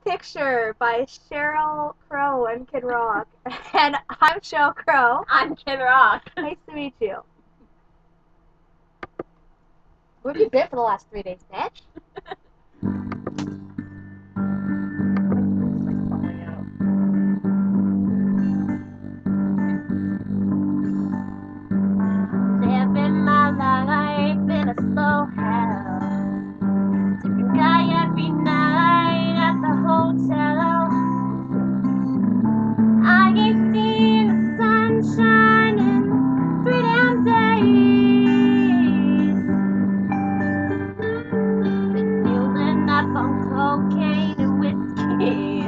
Picture by Sheryl Crow and Kid Rock. And I'm Sheryl Crow. I'm Kid Rock. Nice to meet you. Where have you been for the last 3 days, bitch? Living my life in a slow hell. Different guy every night at the hotel. I ain't seen the sunshine in 3 damn days. Been fueling up on cocaine and whiskey.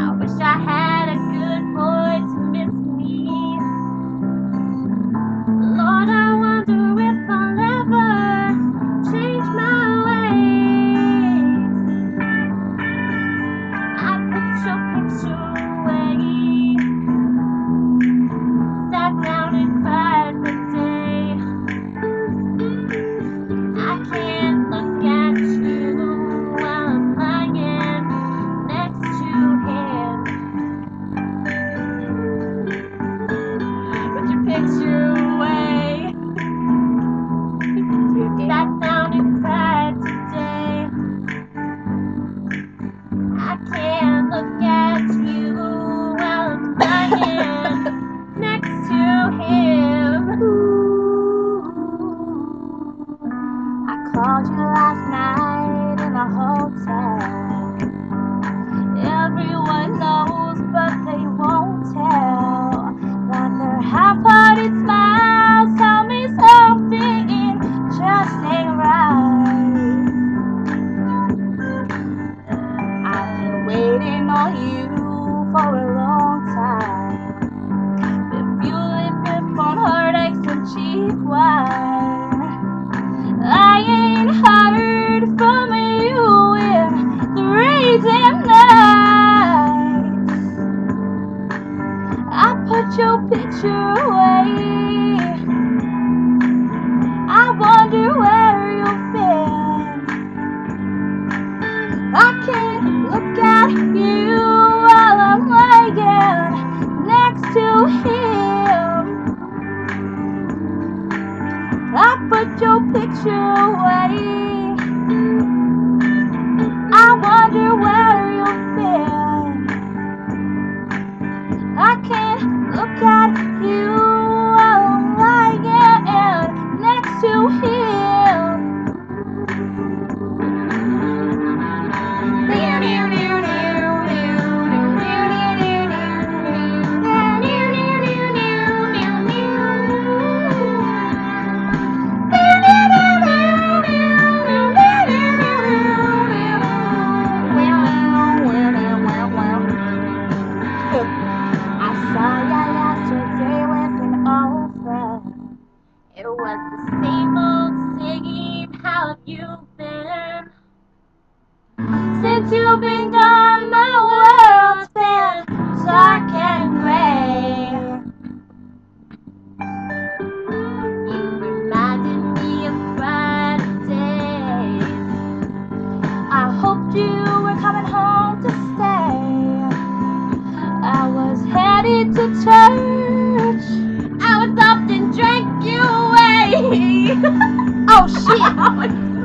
I wish I had a good boy to miss me. Lord, I wonder if I'll ever change my ways. I put your picture away, sat down and cried for days. I can't look at you while I'm lying next to him. Put your picture away. Sat down and cried today. I can't look at you while I'm lying next to him. I called you last night in a hotel. Everyone knows, but they won't tell that their half-hearted smiles tell me something just ain't right. I've been waiting on you for a long time. Been fueling grip on heartaches and cheap wine. I ain't heard from you in 3 damn nights. I put your picture away. I wonder where you've been. I can't look at you while I'm lying next to him. I put your picture away. I wonder where you've been. I can't look at you while I'm lying next to him. I saw ya yesterday with an old friend. It was the same old singing, how have you been? Since you've been gone, my world's been dark and gray. You reminded me of brighter days. I hoped you were coming home to stay. I was headed to church. I was up and drank you away. Oh shit!